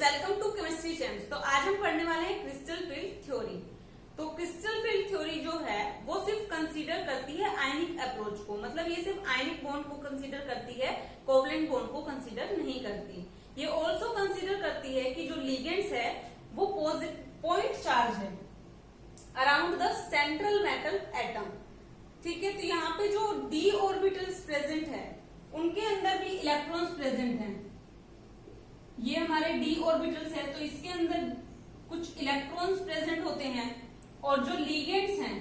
Welcome to chemistry चैम्स। तो आज हम पढ़ने वाले हैं क्रिस्टल फील्ड थ्योरी। तो क्रिस्टल फील्ड थ्योरी जो है वो सिर्फ कंसीडर करती है आयनिक अप्रोच को, मतलब ये सिर्फ आयनिक बॉन्ड को कंसीडर करती है, कोवलेंट बॉन्ड को कंसीडर नहीं करती। ये ऑल्सो कंसीडर करती है कि जो लिगेंड्स है वो पॉइंट चार्ज है around the central metal atom. ठीक है, तो यहाँ पे जो डी ऑर्बिटल्स प्रेजेंट है उनके अंदर भी इलेक्ट्रॉन्स प्रेजेंट हैं। ये हमारे डी ऑर्बिटल्स है तो इसके अंदर कुछ इलेक्ट्रॉन्स प्रेजेंट होते हैं, और जो लिगेंड्स हैं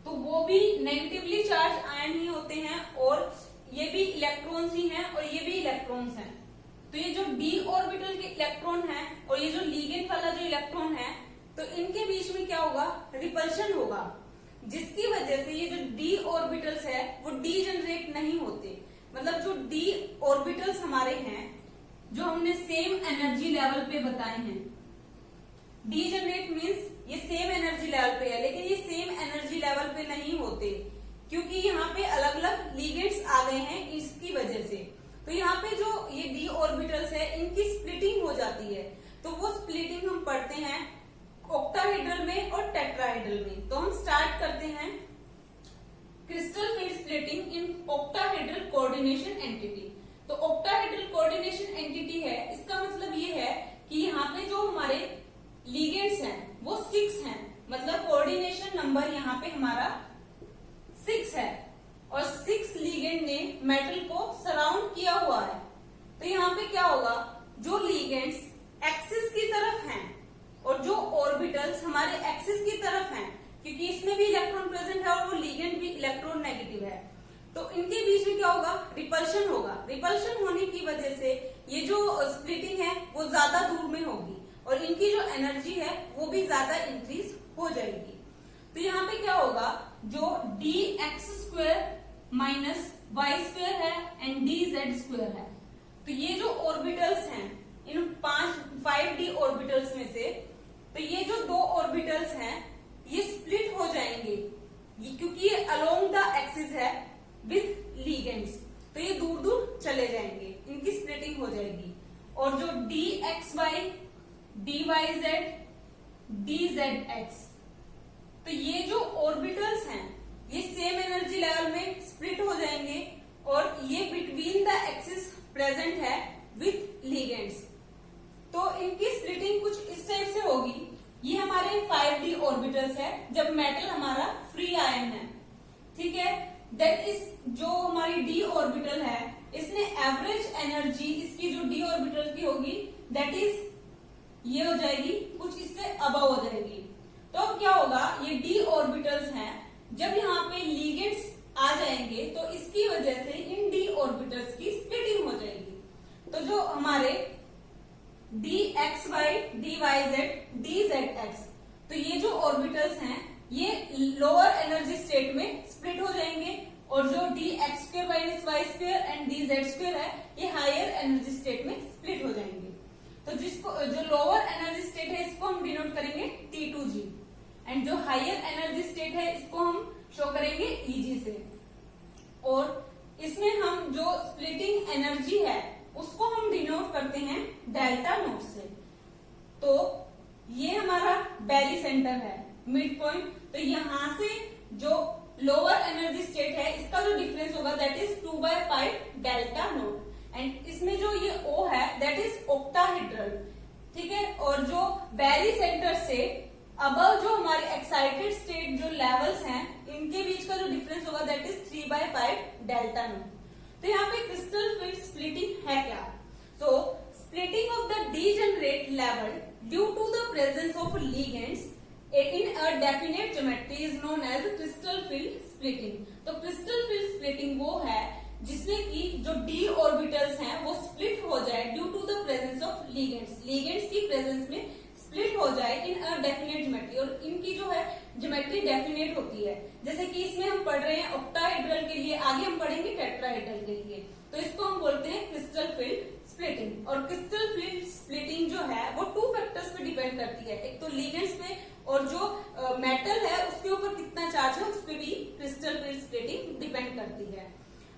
तो वो भी नेगेटिवली चार्ज आयन ही होते हैं, और ये भी इलेक्ट्रॉन्स ही हैं और ये भी इलेक्ट्रॉन्स हैं। तो ये जो डी ऑर्बिटल के इलेक्ट्रॉन है और ये जो लिगेंड वाला जो इलेक्ट्रॉन है तो इनके बीच में क्या होगा, रिपल्शन होगा, जिसकी वजह से ये जो डी ऑर्बिटल्स है वो डी जनरेट नहीं होते। मतलब जो डी ऑर्बिटल्स हमारे हैं जो हमने सेम एनर्जी लेवल पे बताए हैं, डी जनरेट मीन्स ये सेम एनर्जी लेवल पे है, लेकिन ये सेम एनर्जी लेवल पे नहीं होते क्योंकि यहाँ पे अलग अलग लिगेंड्स आ गए हैं इसकी वजह से। तो यहाँ पे जो ये डी ऑर्बिटल्स है इनकी स्प्लिटिंग हो जाती है, तो वो स्प्लिटिंग हम पढ़ते हैं ऑक्टाहेड्रल में और टेट्राहेड्रल में। तो हम स्टार्ट करते हैं crystal field splitting in octahedral coordination entity. तो ऑक्टाहेड्रल कोऑर्डिनेशन एंटिटी है, इसका मतलब ये है कि यहाँ पे जो हमारे लिगेंड्स हैं वो 6 हैं, मतलब कोऑर्डिनेशन नंबर यहाँ पे हमारा 6 है, और 6 लिगेंड ने मेटल को सराउंड किया हुआ है। तो यहाँ पे क्या होगा, जो लिगेंड्स एक्सिस की तरफ हैं और जो ऑर्बिटल्स हमारे एक्सिस की तरफ हैं, क्योंकि इसमें भी इलेक्ट्रॉन प्रेजेंट है और वो लिगेंड भी इलेक्ट्रॉन नेगेटिव है, तो इनके बीच में क्या होगा, रिपल्शन होगा। रिपल्शन होने की वजह से ये जो स्प्लिटिंग है वो ज्यादा दूर में होगी और इनकी जो एनर्जी है वो भी ज्यादा इंक्रीज हो जाएगी। तो यहाँ पे क्या होगा, जो D X square minus Y square है एंड डी जेड स्क्वायर है, तो ये जो ऑर्बिटल्स हैं इन 5 डी ऑर्बिटल्स में से, तो ये जो 2 ऑर्बिटल्स हैं ये स्प्लिट हो जाएंगे क्योंकि ये अलोंग द एक्सिस है विथ लिगेंड्स, तो ये दूर दूर चले जाएंगे, इनकी स्प्लिटिंग हो जाएगी। और जो D X Y, D Y Z, D Z X, तो ये जो ऑर्बिटल्स हैं ये सेम एनर्जी लेवल में स्प्लिट हो जाएंगे और ये बिटवीन द एक्सिस प्रेजेंट है विथ लिगेंड्स। तो इनकी स्प्लिटिंग कुछ इस टाइप से होगी। ये हमारे 5D ऑर्बिटल्स है जब मेटल हमारा फ्री आयन है, ठीक है। दैट इज जो हमारी डी ऑर्बिटल है इसने एवरेज एनर्जी इसकी जो डी ऑर्बिटल की होगी दैट इज ये हो जाएगी कुछ इससे अबव हो जाएगी। तो अब क्या होगा, ये डी ऑर्बिटल्स हैं जब यहाँ पे लिगेंड्स आ जाएंगे तो इसकी वजह से इन डी ऑर्बिटल्स की स्प्लिटिंग हो जाएगी। तो जो हमारे D X Y, D Y Z, D Z X, तो ये जो ऑर्बिटल्स हैं ये लोअर एनर्जी स्टेट में स्प्लिट हो जाएंगे, और जो D X square minus Y square and D Z square है ये हायर एनर्जी स्टेट में स्प्लिट हो जाएंगे। तो जिसको जो लोअर एनर्जी स्टेट है इसको हम डिनोट करेंगे T2G, एंड जो हायर एनर्जी स्टेट है इसको हम शो करेंगे Eg से। और इसमें हम जो स्प्लिटिंग एनर्जी है उसको हम डिनोट करते हैं डेल्टा नोट से। तो ये हमारा बेरी सेंटर है, मिड पॉइंट। तो यहां से जो लोअर एनर्जी स्टेट है इसका जो डिफरेंस होगा that is 2/5 delta naught, and इसमें जो ये O है दैट इज ऑक्टाहेड्रल, ठीक है। और जो बेरी सेंटर से अबव जो हमारे एक्साइटेड स्टेट जो लेवल्स हैं इनके बीच का जो डिफरेंस होगा दैट इज 3/5 डेल्टा नोट। तो यहाँ पे क्रिस्टल फील्ड स्प्लिटिंग है क्या, so splitting of the degenerate level due to the presence of ligands in a definite geometry is known as crystal field splitting। तो crystal field splitting वो है जिसमें कि जो d ऑर्बिटल्स हैं वो स्प्लिट हो जाए due to the presence of ligands, ligands की प्रेजेंस में स्प्लिट हो जाए इन अ डेफिनेट ज्योमेट्री, और इनकी जो है ज्योमेट्री डेफिनेट होती है। जैसे कि इसमें हम पढ़ रहे हैं ऑक्टाहेड्रल के लिए, आगे हम पढ़ेंगे टेट्राहेड्रल के लिए, तो इसको हम बोलते हैं क्रिस्टल फील्ड स्प्लिटिंग। और क्रिस्टल फील्ड स्प्लिटिंग जो है वो 2 फैक्टर्स पे डिपेंड करती है, एक तो लिगेंड्स पे और जो मेटल है उसके ऊपर कितना चार्ज है उस पर भी क्रिस्टल फील्ड स्प्लिटिंग डिपेंड करती है।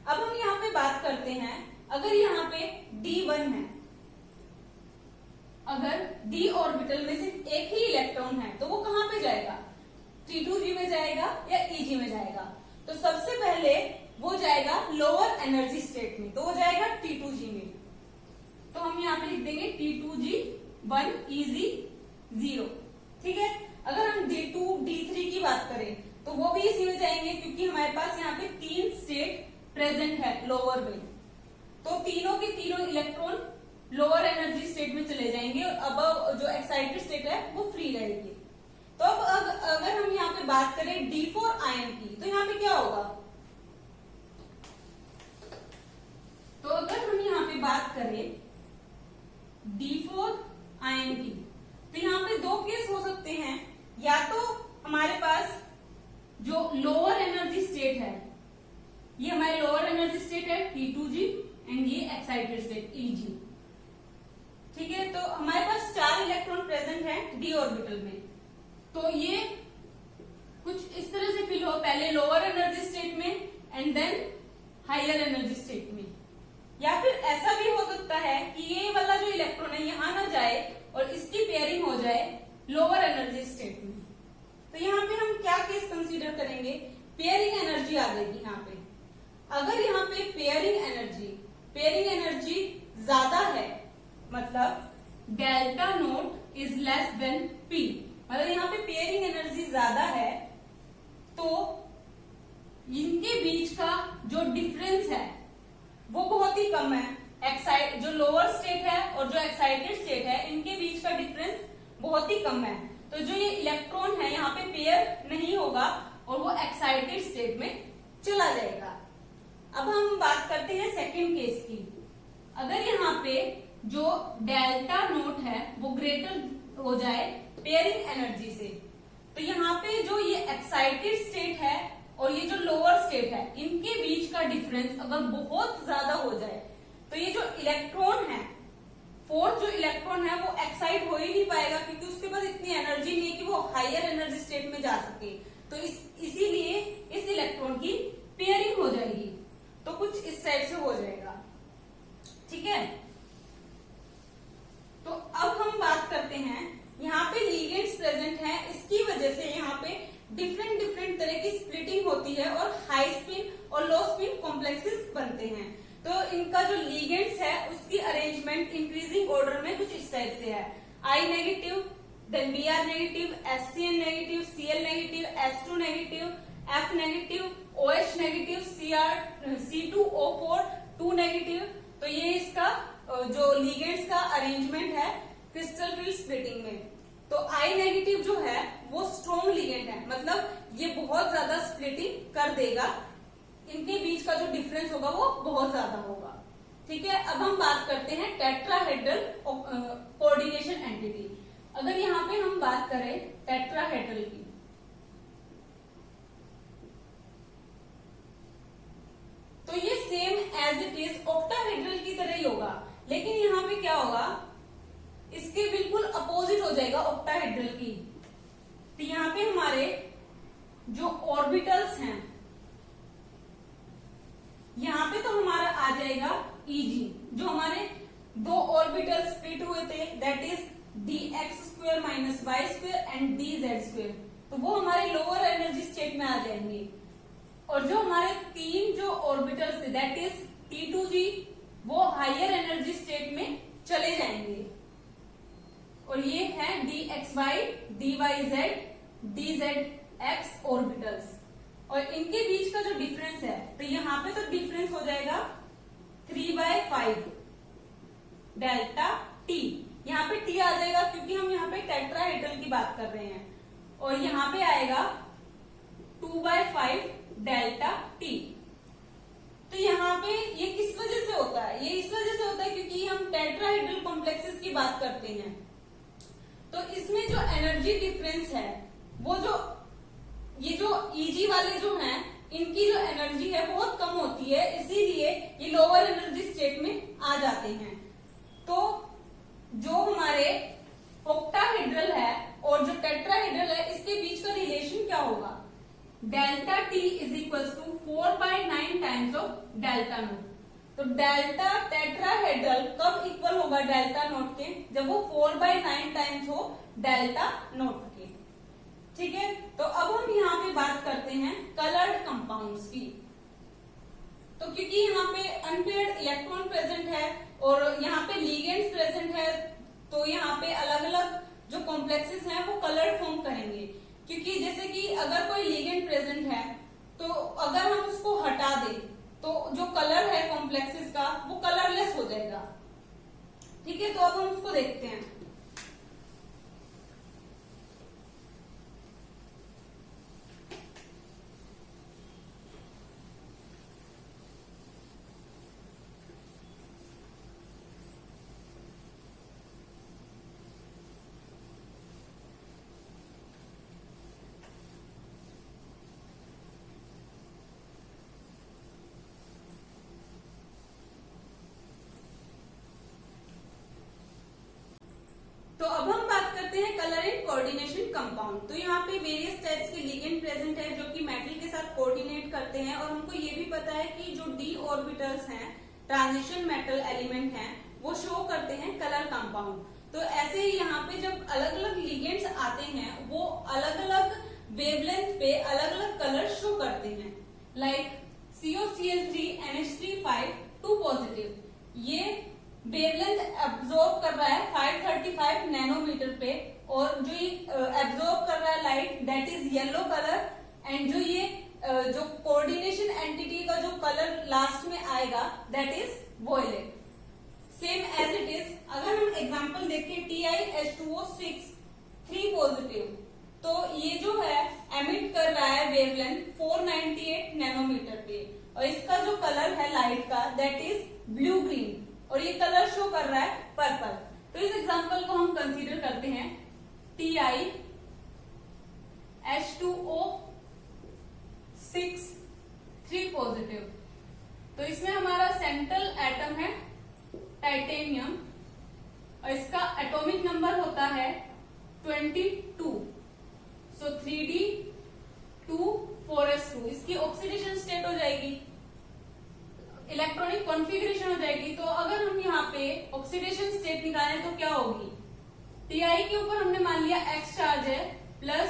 अब हम यहाँ पे बात करते हैं, अगर यहाँ पे D1 है अगर d ऑर्बिटल में सिर्फ एक ही इलेक्ट्रॉन है तो वो कहाँ पे जाएगा, T2g में जाएगा या Eg में जाएगा। तो सबसे पहले वो जाएगा लोअर एनर्जी स्टेट में, तो वो जाएगा T2g में। तो हम यहाँ पे लिख देंगे T2g 1 Eg 0। ठीक है। अगर हम D2 D3 की बात करें तो वो भी इसी में जाएंगे, क्योंकि हमारे पास यहाँ पे 3 स्टेट प्रेजेंट है लोअर में, तो तीनों के तीनों इलेक्ट्रॉन लोअर एनर्जी स्टेट में चले जाएंगे और अब जो एक्साइटेड स्टेट है वो फ्री रहेगी। तो अब अगर हम यहाँ पे बात करें D4 आयन की, तो यहाँ पे क्या होगा, तो अगर हम यहाँ पे बात करें D4 आयन की, तो यहाँ पे दो केस हो सकते हैं। या तो हमारे पास जो लोअर एनर्जी स्टेट है, ये हमारे लोअर एनर्जी स्टेट है T2g एंड ये एक्साइटेड स्टेट Eg। ठीक है। तो हमारे पास 4 इलेक्ट्रॉन प्रेजेंट है d ऑर्बिटल में, तो ये कुछ इस तरह से फिल हो, पहले लोअर एनर्जी स्टेट में and then higher energy state में। या फिर ऐसा भी हो सकता है कि ये वाला जो इलेक्ट्रॉन है यहां ना जाए और इसकी पेयरिंग हो जाए लोअर एनर्जी स्टेट में। तो यहाँ पे हम क्या केस कंसीडर करेंगे, पेयरिंग एनर्जी आ जाएगी यहाँ पे। अगर यहाँ पे पेयरिंग एनर्जी ज्यादा है, मतलब delta naught is less than P, मतलब यहाँ पे पेयरिंग एनर्जी ज्यादा है, तो इनके बीच का जो डिफरेंस है वो बहुत ही कम है। जो लोअर स्टेट है और जो एक्साइटेड स्टेट है इनके बीच का डिफरेंस बहुत ही कम है, तो जो ये इलेक्ट्रॉन है यहाँ पे पेयर नहीं होगा और वो एक्साइटेड स्टेट में चला जाएगा। अब हम बात करते हैं सेकंड केस की। अगर यहाँ पे जो डेल्टा नोट है वो ग्रेटर हो जाए पेयरिंग एनर्जी से, तो यहाँ पे जो ये एक्साइटेड स्टेट है और ये जो लोअर स्टेट है इनके बीच का डिफरेंस अगर बहुत ज्यादा हो जाए, तो ये जो इलेक्ट्रॉन है, फोर्थ जो इलेक्ट्रॉन है वो एक्साइट हो ही नहीं पाएगा, क्योंकि उसके पास इतनी एनर्जी नहीं है कि वो हायर एनर्जी स्टेट में जा सके। तो इसीलिए इस इलेक्ट्रॉन की पेयरिंग हो जाएगी, तो कुछ इस टाइप से हो जाएगा। ठीक है। तो अब हम बात करते हैं, यहाँ पे लिगेंड्स प्रेजेंट है, इसकी वजह से यहाँ पे डिफरेंट तरह की स्प्लिटिंग होती है और हाई स्पिन और लो स्पिन कॉम्प्लेक्सेस बनते हैं। तो इनका जो लिगेंड्स है उसकी अरेंजमेंट इंक्रीजिंग ऑर्डर में कुछ इस टाइप से है, I negative, then Br negative, SCN negative, Cl negative, S2 negative, F negative, OH negative, C2O4 2 negative. तो ये इसका जो लिगेंड्स का अरेंजमेंट है क्रिस्टल फील्ड स्प्लिटिंग में। तो I नेगेटिव जो है वो स्ट्रॉन्ग लिगेंड है, मतलब ये बहुत ज्यादा स्प्लिटिंग कर देगा, इनके बीच का जो डिफरेंस होगा वो बहुत ज्यादा होगा। ठीक है। अब हम बात करते हैं टेट्राहेड्रल कोऑर्डिनेशन एंटिटी। अगर यहाँ पे हम बात करें टेट्राहेड्रल की, तो ये same as it is octahedral की तरह ही होगा, लेकिन यहाँ पे क्या होगा, इसके बिल्कुल अपोजिट हो जाएगा ऑक्टाहेड्रल की। तो यहाँ पे हमारे जो ऑर्बिटल्स हैं, यहाँ पे तो हमारा आ जाएगा Eg, जो हमारे दो ऑर्बिटल स्प्लिट हुए थे, that is dx² - y² and dz², तो वो हमारे लोअर एनर्जी स्टेट में आ जाएंगे। और जो हमारे तीन जो ऑर्बिटल्स थे, दैट इज T2g, वो हायर एनर्जी स्टेट में चले जाएंगे। और ये है dxy, dyz, dzx ऑर्बिटल्स, और इनके बीच का जो डिफरेंस है, तो यहाँ पे तो डिफरेंस हो जाएगा 3/5 डेल्टा t। यहाँ पे t आ जाएगा क्योंकि हम यहाँ पे टेट्राहेड्रल की बात कर रहे हैं, और यहाँ पे आएगा 2/5 डेल्टा t। तो यहाँ पे ये किस वजह से होता है, ये इस वजह से होता है क्योंकि हम टेट्राहेड्रल कॉम्प्लेक्सेस की बात करते हैं। तो इसमें जो एनर्जी डिफरेंस है, वो जो ये जो Eg वाले जो हैं, इनकी जो एनर्जी है बहुत कम होती है, इसीलिए ये लोअर एनर्जी स्टेट में आ जाते हैं। तो जो हमारे ऑक्टाहेड्रल है और जो टेट्राहेड्रल है, इसके बीच का रिलेशन क्या होगा, delta t is equal to 4/9 times of delta nought. तो डेल्टा टेट्राहेड्रल कब इक्वल होगा डेल्टा नोट के? जब वो 4/9 टाइम्स हो डेल्टा नोट के। ठीक है, तो अब हम यहाँ पे बात करते हैं कलर्ड कंपाउंड्स की। तो क्योंकि यहाँ पे अनपेयर्ड इलेक्ट्रॉन प्रेजेंट है और यहाँ पे लिगेंड्स प्रेजेंट है, तो यहाँ पे अलग अलग जो कॉम्प्लेक्सेस हैं वो कलर्ड फॉर्म करेंगे। क्योंकि जैसे कि अगर कोई लिगेंड प्रेजेंट है तो अगर हम उसको हटा दें तो जो कलर है कॉम्प्लेक्सेस का वो कलरलेस हो जाएगा। ठीक है, तो अब हम उसको देखते हैं। तो अब हम बात करते हैं कलर एंड कोऑर्डिनेशन कंपाउंड। तो यहाँ पे वेरियस टाइप्स के लिगेंड प्रेजेंट है जो कि मेटल के साथ कोऑर्डिनेट करते हैं, और हमको ये भी पता है कि जो डी ऑर्बिटल्स हैं, ट्रांजिशन मेटल एलिमेंट हैं, वो शो करते हैं कलर कंपाउंड। तो ऐसे ही यहाँ पे जब अलग अलग लिगेंड्स आते हैं वो अलग अलग वेवलेंथ पे अलग अलग कलर शो करते हैं। लाइक COCl3 NH3 2 पॉजिटिव, ये वेवलेंथ एब्जॉर्ब कर रहा है 535 नैनोमीटर पे, और जो ये एब्जॉर्ब कर रहा है light that is yellow colour, and जो ये जो कोऑर्डिनेशन एंटिटी का जो कलर लास्ट में आएगा that is violet. Same as it is अगर हम एग्जांपल देखें TiH2O6 3 पॉजिटिव, तो ये जो है एमिट कर रहा है वेवलेंथ 498 नैनोमीटर पे, और इसका जो कलर है लाइट का दैट इज ब्लू ग्रीन, और ये कलर शो कर रहा है पर्पल। तो इस एग्जांपल को हम कंसीडर करते हैं TiH2O6 3 पॉजिटिव। तो इसमें हमारा सेंट्रल एटम है टाइटेनियम, और इसका एटॉमिक नंबर होता है 22। सो 3D2 4s2 इसकी ऑक्सीडेशन स्टेट हो जाएगी, इलेक्ट्रॉनिक कॉन्फ़िगरेशन हो जाएगी। तो अगर हम यहाँ पे ऑक्सीडेशन स्टेट निकालें तो क्या होगी? Ti के ऊपर हमने मान लिया X चार्ज है प्लस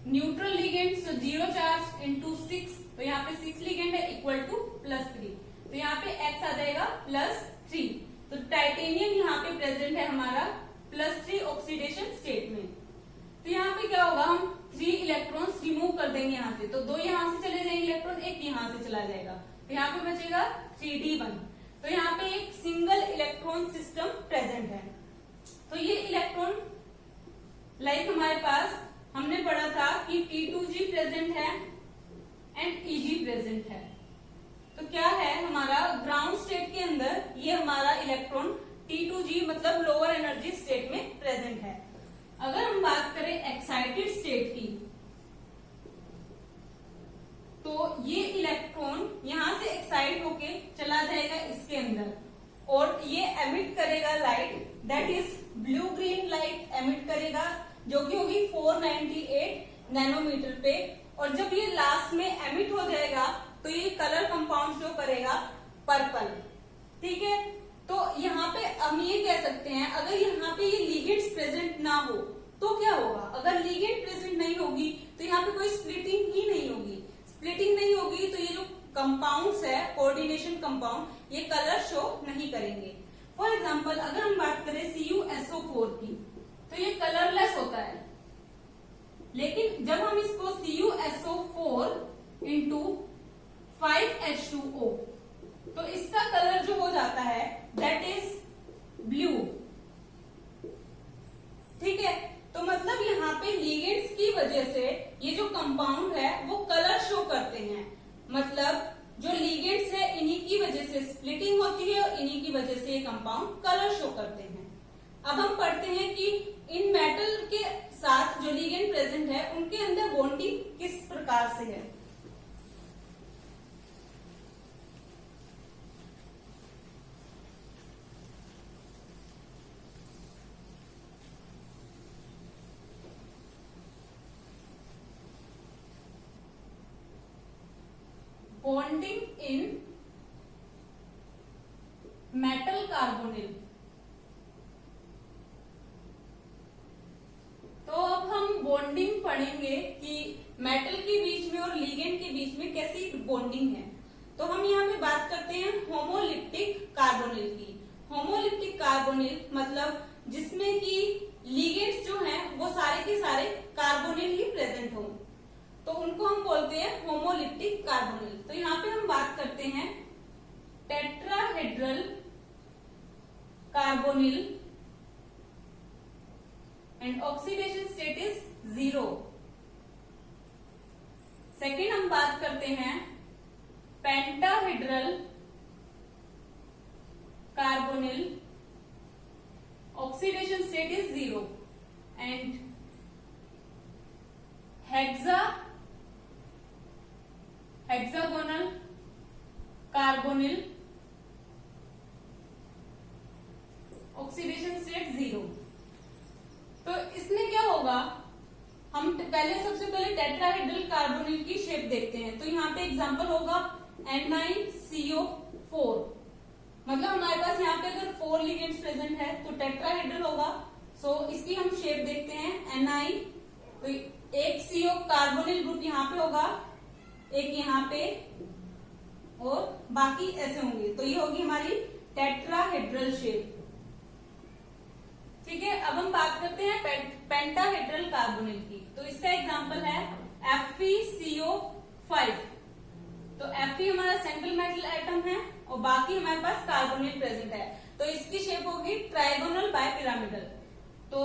न्यूट्रल लिगेंड, सो 0 चार्ज इंटू 6, तो यहाँ पे 6 लिगेंड है इक्वल टू +3, तो यहाँ पे X आ जाएगा +3। तो टाइटेनियम यहाँ पे प्रेजेंट है हमारा +3 ऑक्सीडेशन स्टेट में। तो यहाँ पे क्या होगा, हम 3 इलेक्ट्रॉन्स रिमूव कर देंगे यहाँ से, तो 2 यहाँ से चले जाएंगे इलेक्ट्रॉन, 1 यहाँ से चला जाएगा, तो यहाँ पे बचेगा 3D1। तो यहाँ पे एक सिंगल इलेक्ट्रॉन सिस्टम प्रेजेंट है। तो ये इलेक्ट्रॉन लाइक हमारे पास हमने पढ़ा था कि T2G प्रेजेंट है एंड Eg प्रेजेंट है। तो क्या है हमारा ग्राउंड स्टेट के अंदर ये हमारा इलेक्ट्रॉन T2G मतलब लोअर एनर्जी स्टेट में प्रेजेंट है। अगर हम बात करें एक्साइटेड स्टेट की, तो ये इलेक्ट्रॉन यहां से एक्साइट होके चला जाएगा इसके अंदर, और ये एमिट करेगा light that is blue green light emit करेगा, जो कि होगी 498 नैनोमीटर पे, और जब ये लास्ट में एमिट हो जाएगा तो ये कलर कंपाउंड शो करेगा पर्पल। ठीक है, तो यहाँ पे हम ये कह सकते हैं अगर यहाँ पे ये लिगेंड्स प्रेजेंट ना हो तो क्या होगा? अगर लिगेंड प्रेजेंट नहीं होगी तो यहाँ पे कोई स्प्लिटिंग ही नहीं होगी। स्प्लिटिंग नहीं होगी तो ये जो कंपाउंड्स है कोऑर्डिनेशन कंपाउंड, ये कलर शो नहीं करेंगे। फॉर एग्जांपल अगर हम बात करें CuSO4 की, तो ये कलरलेस होता है, लेकिन जब हम इसको CuSO4 इंटू 5H2O, तो इसका कलर जो हो जाता है दैट इज ब्लू। ठीक है, तो मतलब यहाँ पे लिगेंड्स की वजह से ये जो कंपाउंड है वो कलर शो करते हैं। मतलब जो लिगेंड्स है इन्हीं की वजह से स्प्लिटिंग होती है और इन्हीं की वजह से ये कंपाउंड कलर शो करते हैं। अब हम पढ़ते हैं कि इन मेटल के साथ जो लिगेंड प्रेजेंट है उनके अंदर बॉन्डिंग किस प्रकार से है। Bonding in पढ़ेंगे कि मेटल के बीच में और लिगेंड के बीच में कैसी बॉन्डिंग है। तो हम यहाँ पे बात करते हैं होमोलिप्टिक कार्बोनिल की। होमोलिप्टिक कार्बोनिल मतलब जिसमें कि लिगेंड्स जो हैं वो सारे के सारे कार्बोनिल ही प्रेजेंट हो, तो उनको हम बोलते हैं होमोलिप्टिक कार्बोनिल। तो यहाँ पे हम बात करते हैं tetrahedral carbonyl and oxidation state is 0। Second हम बात करते हैं pentahedral carbonyl, oxidation state is 0 and hexagonal carbonyl, oxidation state 0। तो इसमें क्या होगा, हम पहले सबसे पहले टेट्राहेड्रल कार्बोनिल की शेप देखते हैं। तो यहाँ पे एग्जांपल होगा NiCO4, मतलब हमारे पास यहाँ पे अगर 4 लिगेंड्स प्रेजेंट है तो टेट्राहेड्रल होगा। सो इसकी हम शेप देखते हैं Ni, तो एक CO कार्बोनिल ग्रुप यहाँ पे होगा, एक यहाँ पे, और बाकी ऐसे होंगे। तो ये होगी हमारी टेट्राहेड्रल शेप। ठीक है, अब हम बात करते हैं पेंटाहेड्रल कार्बोनिल की। तो इसका एग्जांपल है FeCO5। तो Fe हमारा सेंट्रल मेटल एटम है और बाकी हमारे पास कार्बोनिल प्रेजेंट है, तो इसकी शेप होगी ट्राइगोनल बायपिरामिडल। तो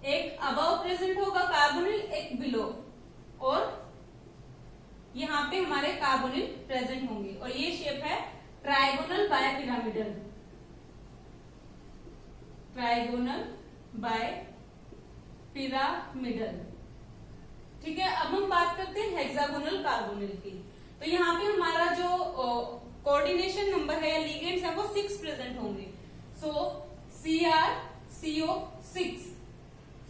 एक अबव प्रेजेंट होगा कार्बोनिल, एक बिलो, और यहाँ पे हमारे कार्बोनिल प्रेजेंट होंगे, और ये शेप है ट्राइगोनल बायपिरामिडल। Trigonal bipyramidal. ठीक है, अब हम बात करते हैं हेक्सागोनल कार्बोनिल की। तो यहाँ पे हमारा जो कोऑर्डिनेशन नंबर है या लिगेंड्स है वो 6 प्रेजेंट होंगे। सो CrCO6।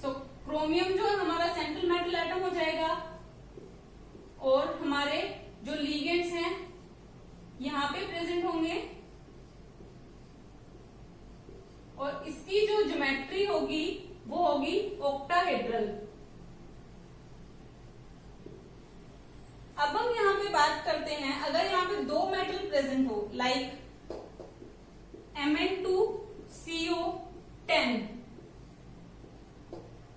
सो क्रोमियम जो है हमारा सेंट्रल मेटल एटम हो जाएगा, और हमारे जो लिगेंड्स हैं यहाँ पे प्रेजेंट होंगे, और इसकी जो ज्योमेट्री होगी वो होगी ऑक्टाहेड्रल। अब हम यहाँ पे बात करते हैं, अगर यहाँ पे 2 मेटल प्रेजेंट हो, लाइक Mn2CO10,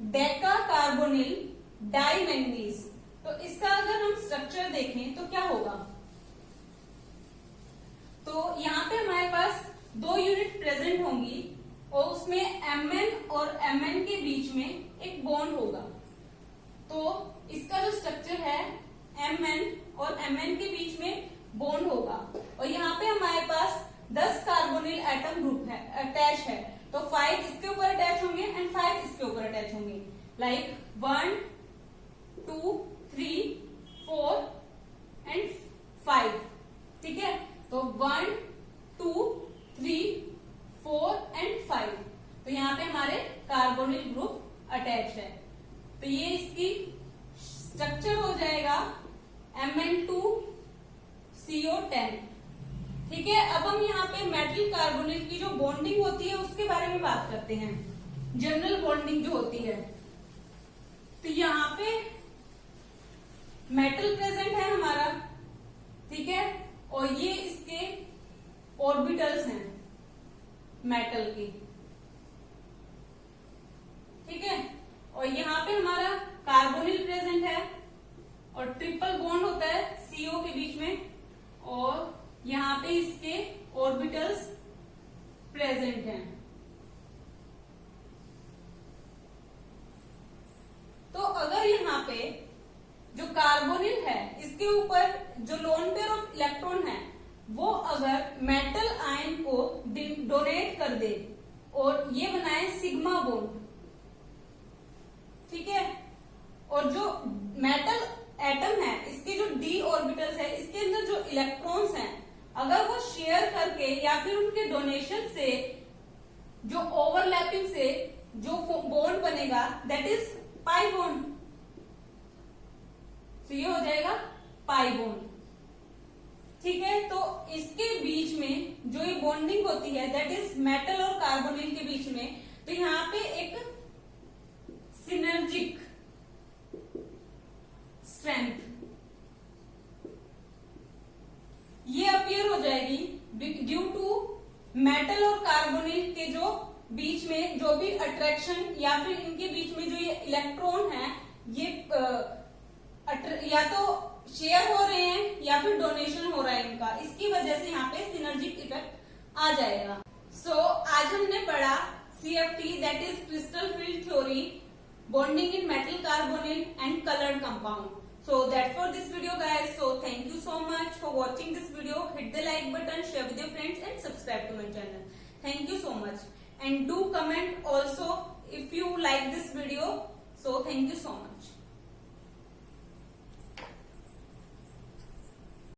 डेका कार्बोनिल डाईमैंगनीज, तो इसका अगर हम स्ट्रक्चर देखें तो क्या होगा। तो यहाँ पे हमारे पास 2 यूनिट प्रेजेंट होंगी, और उसमें Mn और Mn के बीच में एक बॉन्ड होगा। तो इसका जो स्ट्रक्चर है Mn और Mn के बीच में बॉन्ड होगा, और यहाँ पे हमारे पास 10 कार्बोनिल एटम ग्रुप है, अटैच है। तो 5 इसके ऊपर अटैच होंगे एंड 5 इसके ऊपर अटैच होंगे, लाइक 1 2 3 4 एंड 5। ठीक है, तो 1 2 3 4 एंड 5। तो यहाँ पे हमारे कार्बोनिल ग्रुप अटैच है। तो ये इसकी स्ट्रक्चर हो जाएगा Mn2CO10। ठीक है, अब हम यहाँ पे मेटल कार्बोनिल की जो बॉन्डिंग होती है उसके बारे में बात करते हैं, जनरल बॉन्डिंग जो होती है। तो यहाँ पे मेटल प्रेजेंट है हमारा, ठीक है, और ये इसके ऑर्बिटल्स हैं मेटल की। ठीक है, और यहाँ पे हमारा कार्बोनिल प्रेजेंट है, और ट्रिपल बॉन्ड होता है CO के बीच में, और यहाँ पे इसके ऑर्बिटल्स प्रेजेंट हैं। तो अगर यहाँ पे जो कार्बोनिल है इसके ऊपर जो लोन पेयर ऑफ इलेक्ट्रॉन है वो अगर मेटल आयन को डोनेट कर दे और ये बनाए सिग्मा बॉन्ड, ठीक है, और जो मेटल एटम है इसके जो d ऑर्बिटल्स है इसके अंदर जो इलेक्ट्रॉन्स हैं अगर वो शेयर करके या फिर उनके डोनेशन से जो ओवरलैपिंग से जो बॉन्ड बनेगा दैट इज पाई बॉन्ड। तो ये हो जाएगा पाई बॉन्ड। ठीक है, तो इसके बीच में जो ये बॉन्डिंग होती है दैट इज मेटल और कार्बोनिल के बीच में, तो यहाँ पे एक सिनर्जिक मेटल और कार्बोनिल के जो बीच में जो भी अट्रैक्शन या फिर इनके बीच में जो ये इलेक्ट्रॉन है ये या तो शेयर हो रहे हैं या फिर डोनेशन हो रहा है इनका, इसकी वजह से यहाँ पे सिनर्जिक इफेक्ट आ जाएगा। सो आज हमने पढ़ा CFT that is crystal field theory, bonding in metal, carbonyl and coloured compound. So that's for this video guys. So thank you so much for watching this video. Hit the like button, share with your friends and subscribe to my channel. Thank you so much. And do comment also if you like this video. So thank you so much.